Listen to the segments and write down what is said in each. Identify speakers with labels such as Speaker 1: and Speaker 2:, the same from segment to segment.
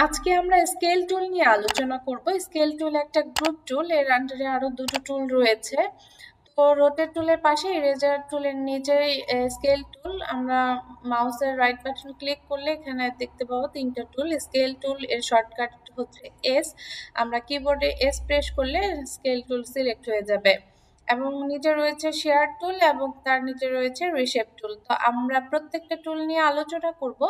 Speaker 1: আজকে আমরা স্কেল টুল নিয়ে আলোচনা করব। স্কেল টুল একটা গ্রুপ টুল, এর আন্ডারে আরো দুটো টুল রয়েছে। তো রোটেট টুলের পাশে ইরেজার টুলের নিচেই স্কেল টুল। আমরা মাউসের রাইট বাটন ক্লিক করলে এখানে দেখতে পাবো তিনটা টুল। স্কেল টুল এর শর্টকাট হচ্ছে এস। আমরা কিবোর্ডে এস প্রেস করলে স্কেল টুল সিলেক্ট হয়ে যাবে, এবং নিচে রয়েছে শেয়ার টুল এবং তার নিচে রয়েছে রিশেপ টুল। তো আমরা প্রত্যেকটা টুল নিয়ে আলোচনা করব।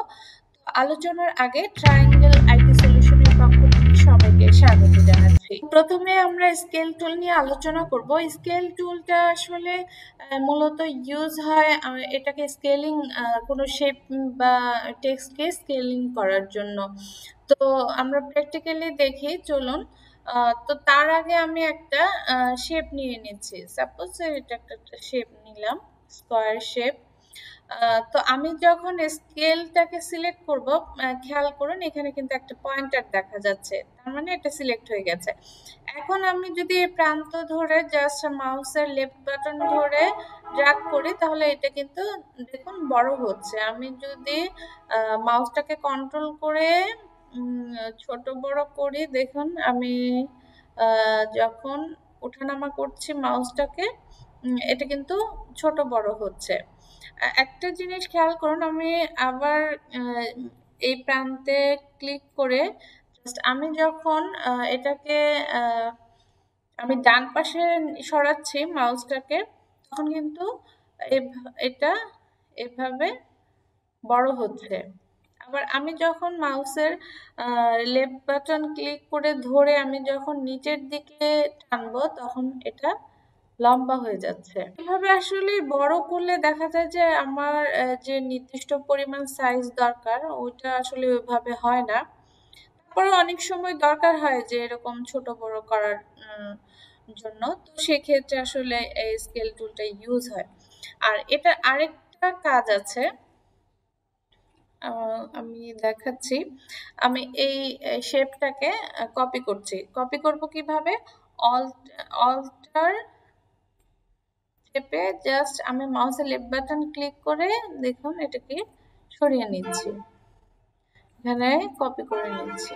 Speaker 1: আলোচনার আগে ট্রায়াঙ্গেল আইটি সলিউশনের পক্ষ থেকে সবাইকে স্বাগত জানাচ্ছি। প্রথমে আমরা স্কেল টুল নিয়ে আলোচনা করব। স্কেল টুলটা আসলে মূলত ইউজ হয় এটাকে স্কেলিং, কোনো শেপ বা টেক্সটকে স্কেলিং করার জন্য। তো আমরা প্র্যাকটিক্যালি দেখি, চলুন। তো তার আগে আমি একটা শেপ নিয়ে নিচ্ছি। সাপোজ এটা একটা শেপ নিলাম, স্কোয়ার শেপ। তো আমি যখন স্কেলটাকে সিলেক্ট করব, খেয়াল করুন এখানে কিন্তু একটা পয়েন্টার দেখা যাচ্ছে, তার মানে এটা সিলেক্ট হয়ে গেছে। এখন আমি যদি এই প্রান্ত ধরে জাস্ট মাউসের লেফট বাটন ধরে ড্র্যাগ করি, তাহলে এটা কিন্তু দেখুন বড় হচ্ছে। আমি যদি মাউসটাকে কন্ট্রোল করে ছোট বড় করি, দেখুন আমি যখন ওঠানামা করছি মাউসটাকে, এটা কিন্তু ছোট বড় হচ্ছে। একটা জিনিস খেয়াল করুন, আমি আবার এই প্রান্তে ক্লিক করে আমি যখন এটাকে আমি ডান পাশে সরাচ্ছি মাউসটাকে, তখন কিন্তু এটা এভাবে বড় হচ্ছে। আবার আমি যখন মাউসের লেফট বাটন ক্লিক করে ধরে আমি যখন নিচের দিকে টানবো, তখন এটা লম্বা হয়ে যাচ্ছে। এভাবে আসলে বড় করলে দেখা যায় যে আমার যে নির্দিষ্ট পরিমাণ সাইজ দরকার ওইটা আসলে ওইভাবে হয় না। তারপরে অনেক সময় দরকার হয় যে এরকম ছোট বড় করার জন্য, তো সেক্ষেত্রে আসলে এই স্কেল টুলটা ইউজ হয়। আর এটা আরেকটা কাজ আছে, আমি দেখাচ্ছি। আমি এই শেপটাকে কপি করছি। কপি করব কিভাবে? অল্টার চেপে জাস্ট আমি মাউসের লেফট বাটন ক্লিক করে দেখুন এটাকে সরিয়ে নিচ্ছি, এখানে কপি করে নিচ্ছি,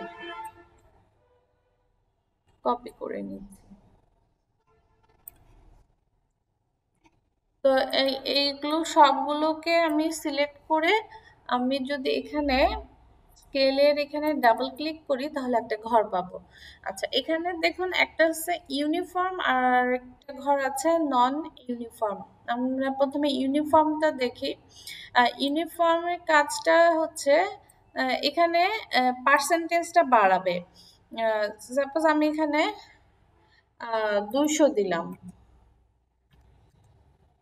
Speaker 1: কপি করে নিচ্ছি। তো এইগুলো সবগুলোকে আমি সিলেক্ট করে আমি যদি এখানে স্কেলের এখানে ডাবল ক্লিক করি, তাহলে একটা ঘর পাবো। আচ্ছা, এখানে দেখুন একটা হচ্ছে ইউনিফর্ম আর একটা ঘর আছে নন ইউনিফর্ম। আমরা প্রথমে ইউনিফর্মটা দেখি। ইউনিফর্মের কাজটা হচ্ছে এখানে পার্সেন্টেজটা বাড়াবে। সাপোজ আমি এখানে 200 দিলাম,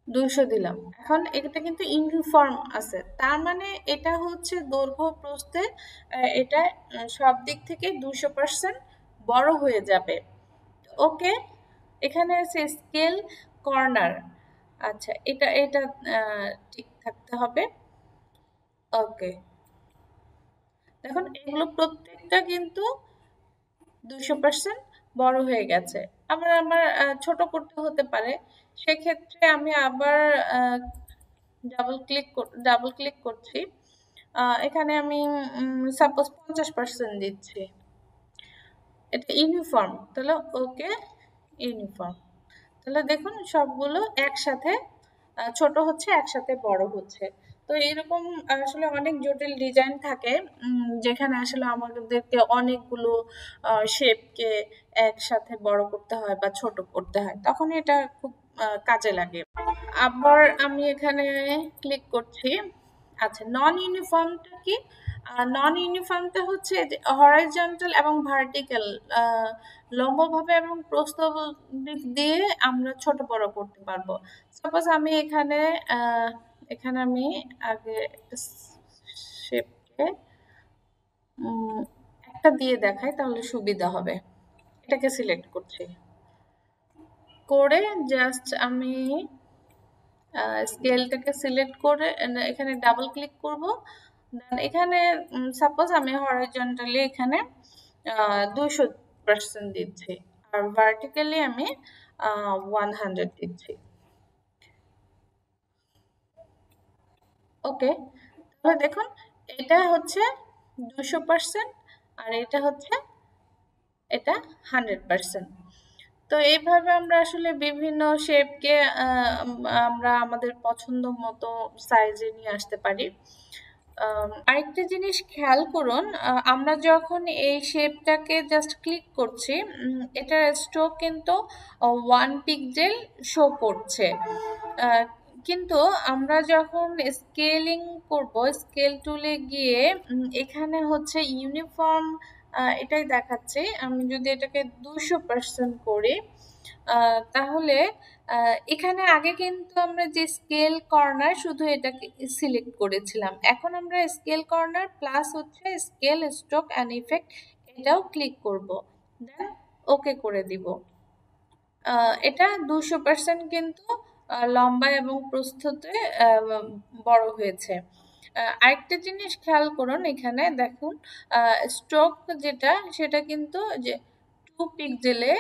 Speaker 1: 200 দিলাম। এখন এটা কিন্তু ইউনিফর্ম আছে, তার মানে এটা হচ্ছে দৈর্ঘ্য প্রস্থে এটা সব দিক থেকে 200% বড় হয়ে যাবে। ওকে, এখানে আছে স্কেল কর্নার। আচ্ছা, এটা এটা ঠিক থাকতে হবে। ওকে, দেখুন এগুলো প্রত্যেকটা কিন্তু 200% বড় হয়ে গেছে। আবার আমার ছোট করতে হতে পারে, সেক্ষেত্রে আমি আবার ডাবল ক্লিক করছি। এখানে আমি সাপোজ 50% দিচ্ছি। এটা ইউনিফর্ম, তাহলে ওকে ইউনিফর্ম। তাহলে দেখুন সবগুলো একসাথে ছোট হচ্ছে, একসাথে বড় হচ্ছে। তো এরকম আসলে অনেক জটিল ডিজাইন থাকে, যেখানে আসলে আমাদেরকে অনেকগুলো শেপকে একসাথে বড় করতে হয় বা ছোট করতে হয়, তখন এটা খুব কাজে লাগে। আবার আমি এখানে ক্লিক করছি। আচ্ছা, নন ইউনিফর্মটা কি? নন ইউনিফর্মটা হচ্ছে হরাইজন্টাল এবং ভার্টিক্যাল, লম্বভাবে এবং প্রস্থ দিক দিয়ে আমরা ছোট বড় করতে পারবো। সাপোজ আমি এখানে এখানে আমি আগে একটা শেপকে একটা দিয়ে দেখাই, তাহলে সুবিধা হবে। এটাকে সিলেক্ট করছি, করে জাস্ট আমি স্কেলটাকে সিলেক্ট করে এখানে ডাবল ক্লিক করব। দেন এখানে সাপোজ আমি হরাইজন্টালি এখানে 200% দিচ্ছি, আর ভার্টিক্যালি আমি 100 দিচ্ছি। ওকে, তাহলে দেখুন এটা হচ্ছে 200%, আর এটা হচ্ছে এটা 100%। তো এইভাবে আমরা আসলে বিভিন্ন শেপকে আমরা আমাদের পছন্দ মতো সাইজে নিয়ে আসতে পারি। আরেকটা জিনিস খেয়াল করুন, আমরা যখন এই শেপটাকে জাস্ট ক্লিক করছি, এটার স্ট্রোক কিন্তু 1 পিক্সেল শো করছে। কিন্তু আমরা যখন স্কেলিং করব, স্কেল টুলে গিয়ে এখানে হচ্ছে ইউনিফর্ম এটাই দেখাচ্ছে। আমি যদি এটাকে 200% করি, তাহলে এখানে আগে কিন্তু আমরা যে স্কেল কর্নার শুধু এটাকে সিলেক্ট করেছিলাম, এখন আমরা স্কেল কর্নার প্লাস হচ্ছে স্কেল স্ট্রোক অ্যান্ড ইফেক্ট এটাও ক্লিক করব, দেন ওকে করে দিব। এটা 200% কিন্তু লম্বা এবং প্রস্থতে বড় হয়েছে। আরেকটা জিনিস খেয়াল করুন, এখানে দেখুন স্ট্রোক যেটা সেটা কিন্তু যে 2 পিক্সেলে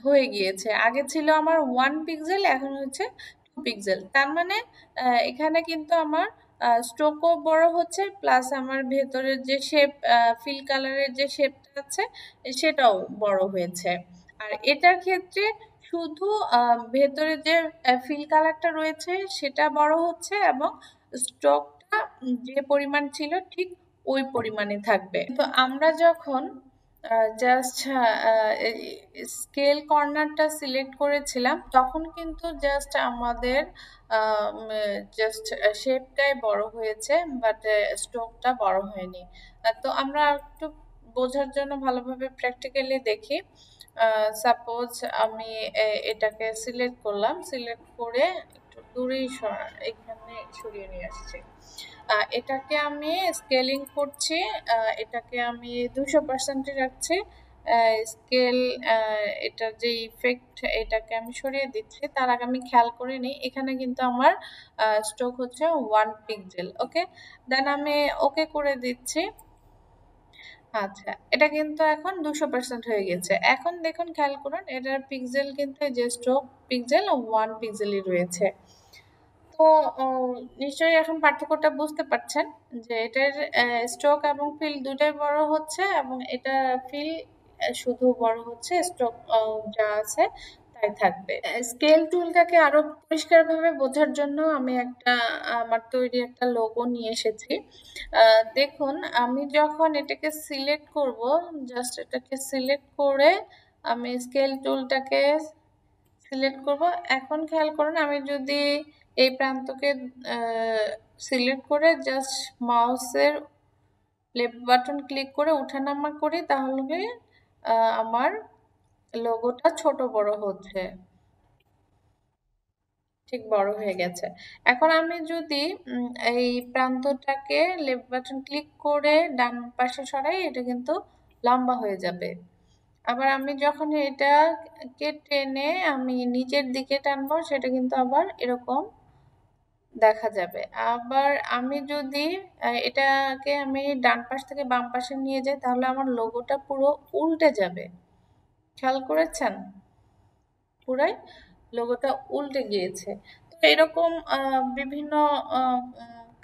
Speaker 1: হয়ে গিয়েছে। আগে ছিল আমার 1 পিক্সেল, এখন হচ্ছে 2 পিক্সেল। তার মানে এখানে কিন্তু আমার স্ট্রোকও বড় হচ্ছে, প্লাস আমার ভেতরের যে শেপ, ফিল কালারের যে শেপটা আছে সেটাও বড় হয়েছে। আর এটার ক্ষেত্রে শুধু ভেতরে যে ফিল কালারটা রয়েছে সেটা বড় হচ্ছে এবং স্ট্রোকটা যে পরিমাণ ছিল ঠিক ওই পরিমাণে থাকবে। তো আমরা যখন জাস্ট স্কেল কর্নারটা সিলেক্ট করেছিলাম, তখন কিন্তু জাস্ট আমাদের জাস্ট শেপটাই বড় হয়েছে, বাট স্ট্রোকটা বড় হয়নি। তো আমরা একটু বোঝার জন্য ভালোভাবে প্র্যাকটিক্যালি দেখি। সাপোজ আমি এটাকে সিলেক্ট করলাম, সিলেক্ট করে একটু দূরেই এখানে সরিয়ে নিয়ে আসছি। এটাকে আমি স্কেলিং করছি, এটাকে আমি 200% রাখছি। স্কেল এটার যে ইফেক্ট এটাকে আমি সরিয়ে দিচ্ছি। তার আগে আমি খেয়াল করে নিই, এখানে কিন্তু আমার স্ট্রোক হচ্ছে 1 পিক্সেল। ওকে, দেন আমি ওকে করে দিচ্ছি। আচ্ছা, এটা কিন্তু এখন 200% হয়ে গেছে। এখন দেখুন, খেয়াল করুন, এটার পিক্সেল কিন্তু যে স্ট্রোক পিক্সেল 1 পিক্সেলই রয়েছে। তো নিশ্চয়ই এখন পার্থক্যটা বুঝতে পারছেন যে এটার স্ট্রোক এবং ফিল দুটাই বড় হচ্ছে, এবং এটা ফিল শুধু বড় হচ্ছে, স্ট্রোক যা আছে তাই থাকবে। স্কেল টুলটাকে আরো পরিষ্কারভাবে বোঝার জন্য আমি আমার তৈরি একটা লোগো নিয়ে এসেছি। দেখুন, আমি যখন এটাকে সিলেক্ট করব, জাস্ট এটাকে সিলেক্ট করে আমি স্কেল টুলটাকে সিলেক্ট করব। এখন খেয়াল করুন, আমি যদি এই প্রান্তকে সিলেক্ট করে জাস্ট মাউসের লেফট বাটন ক্লিক করে ওঠানামা করি, তাহলে আমার লোগোটা ছোট বড় হচ্ছে, ঠিক বড় হয়ে গেছে। এখন আমি যদি এই প্রান্তটাকে লেফট বাটন ক্লিক করে ডান পাশে সরাই, এটা কিন্তু লম্বা হয়ে যাবে। আবার আমি যখন এটাকে টেনে আমি নিচের দিকে টানবো, সেটা কিন্তু আবার এরকম দেখা যাবে। আবার আমি যদি এটাকে আমি ডান পাশ থেকে বাম পাশে নিয়ে যাই, তাহলে আমার লোগোটা পুরো উল্টে যাবে। খেয়াল করেছেন? পুরাই লোগোটা উল্টে গিয়েছে। তো এরকম বিভিন্ন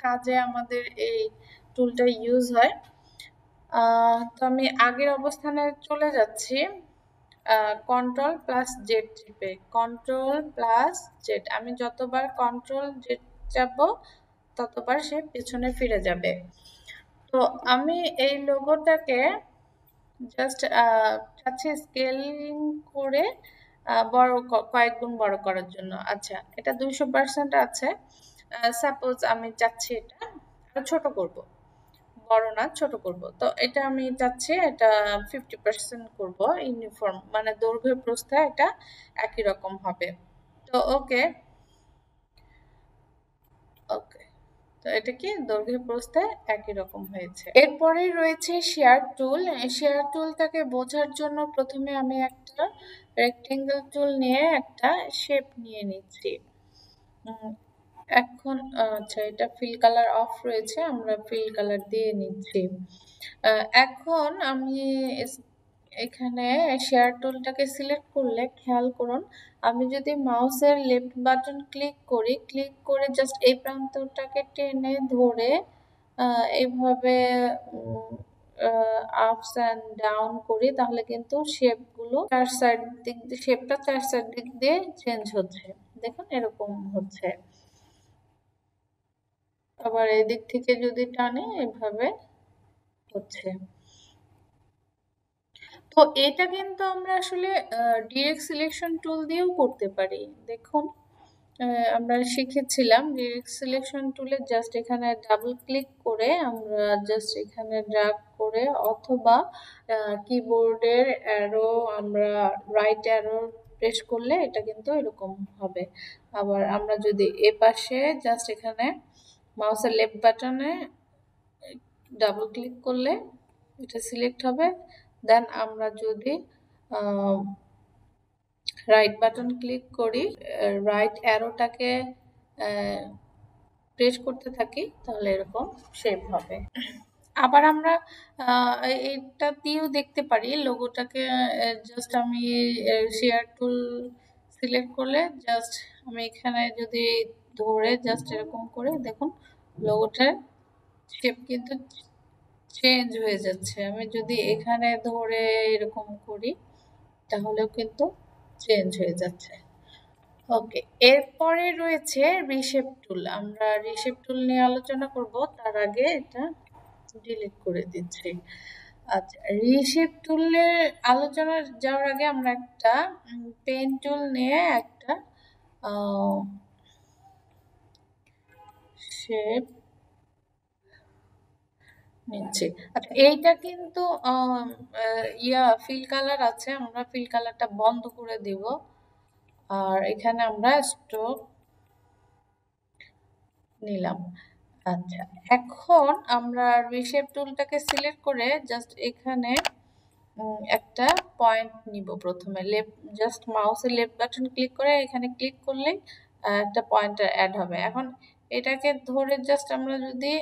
Speaker 1: কাজে আমাদের এই টুলটা ইউজ হয়। তো আমি আগের অবস্থানে চলে যাচ্ছি। কন্ট্রোল প্লাস জেড টিপে, কন্ট্রোল প্লাস জেড, আমি যতবার কন্ট্রোল জেড চাপবো ততবার সে পেছনে ফিরে যাবে। তো আমি এই লোগোটাকে জাস্ট চাচ্ছি স্কেলিং করে বড়, কয়েক গুণ বড় করার জন্য। আচ্ছা, এটা 200% আছে। সাপোজ আমি চাচ্ছি এটা আরো ছোট করব, বড় না ছোট করব। তো এটা আমি চাচ্ছি এটা 50% করব। ইউনিফর্ম মানে দৈর্ঘ্য প্রস্থে এটা একই রকম হবে। তো ওকে, ওকে, তো এটা কি দৈর্ঘ্য প্রস্থে একই রকম হয়েছে। এরপরেই রয়েছে শেয়ার টুল। শেয়ার টুলটাকে বোঝার জন্য প্রথমে আমি একটা রেক্টেঙ্গেল টুল নিয়ে একটা শেপ নিয়ে নিচ্ছি। এখন আচ্ছা, এটা ফিল কালার অফ রয়েছে, আমরা ফিল কালার দিয়ে নিচ্ছি। এখন আমি এখানে শেয়ার টুলটাকে সিলেক্ট করলে খেয়াল করুন, আমি যদি মাউসের লেফট বাটন ক্লিক করি, ক্লিক করে জাস্ট এই প্রান্তটাকে টেনে ধরে এইভাবে আপস অ্যান্ড ডাউন করি তাহলে কিন্তু শেপগুলো শেপটা চার সাইড দিক দিয়ে চেঞ্জ হচ্ছে। দেখুন এরকম হচ্ছে। আবার এদিক থেকে যদি টানি এভাবে হচ্ছে। তো এটা কিন্তু আমরা আসলে ডিরেক্ট সিলেকশন টুল দিয়েও করতে পারি। দেখুন আমরা শিখেছিলাম ডিরেক্ট সিলেকশন টুলে জাস্ট এখানে ডাবল ক্লিক করে আমরা জাস্ট এখানে ড্র্যাগ করে অথবা কিবোর্ডের অ্যারো আমরা রাইট অ্যারো প্রেস করলে এটা কিন্তু এরকম হবে। আবার আমরা যদি এ পাশে জাস্ট এখানে মাউসের লেফট বাটনে ডাবল ক্লিক করলে এটা সিলেক্ট হবে। দেন আমরা যদি রাইট বাটন ক্লিক করি, রাইট অ্যারোটাকে প্রেস করতে থাকি তাহলে এরকম শেপ হবে। আবার আমরা এটা দিয়েও দেখতে পারি। লোগোটাকে জাস্ট আমি শেয়ার টুল সিলেক্ট করলে জাস্ট আমি এখানে যদি ধরে জাস্ট এরকম করে দেখুন লোগোটার শেপ কিন্তু চেঞ্জ হয়ে যাচ্ছে। আমি যদি এখানে ধরে এরকম করি তাহলেও কিন্তু চেঞ্জ হয়ে যাচ্ছে। ওকে, এরপরে রয়েছে রিশেপ টুল। আমরা রিশেপ টুল নিয়ে আলোচনা করব, তার আগে এটা ডিলিট করে দিচ্ছি। আচ্ছা, রিশেপ টুলের আলোচনা যাওয়ার আগে আমরা একটা পেন টুল নিয়ে একটা শেপ নিচ্ছি। আচ্ছা, এইটা কিন্তু ফিল কালার আছে, আমরা ফিল কালারটা বন্ধ করে দিব। আর এখানে আমরা স্ট্রোক নিলাম। আচ্ছা, এখন আমরা রিশেপ টুলটাকে সিলেক্ট করে জাস্ট এখানে একটা পয়েন্ট নিব। প্রথমে জাস্ট মাউসের লেফট বাটন ক্লিক করে এখানে ক্লিক করলে একটা পয়েন্টার অ্যাড হবে। এখন এটাকে ধরে জাস্ট আমরা যদি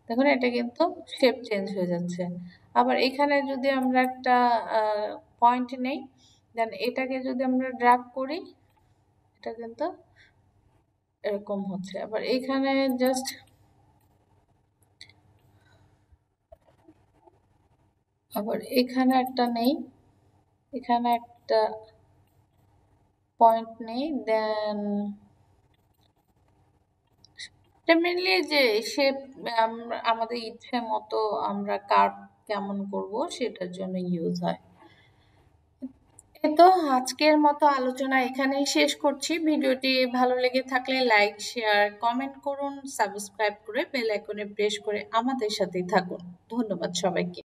Speaker 1: দেখুন এটা কিন্তু শেপ চেঞ্জ হয়ে যাচ্ছে। আবার এখানে যদি আমরা একটা পয়েন্ট নেই, দেন এটাকে যদি আমরা ড্র্যাগ করি এটা কিন্তু এরকম হচ্ছে। আবার এখানে জাস্ট আবার এখানে একটা নেই, এখানে একটা পয়েন্ট নেই, দেন মেনলি যে শেপ আমাদের ইচ্ছে মতো আমরা কার্ভ কেমন করব সেটার জন্য ইউজ হয়। তো আজকের মতো আলোচনা এখানেই শেষ করছি। ভিডিওটি ভালো লেগে থাকলে লাইক, শেয়ার, কমেন্ট করুন, সাবস্ক্রাইব করে বেল আইকনে প্রেস করে আমাদের সাথেই থাকুন। ধন্যবাদ সবাইকে।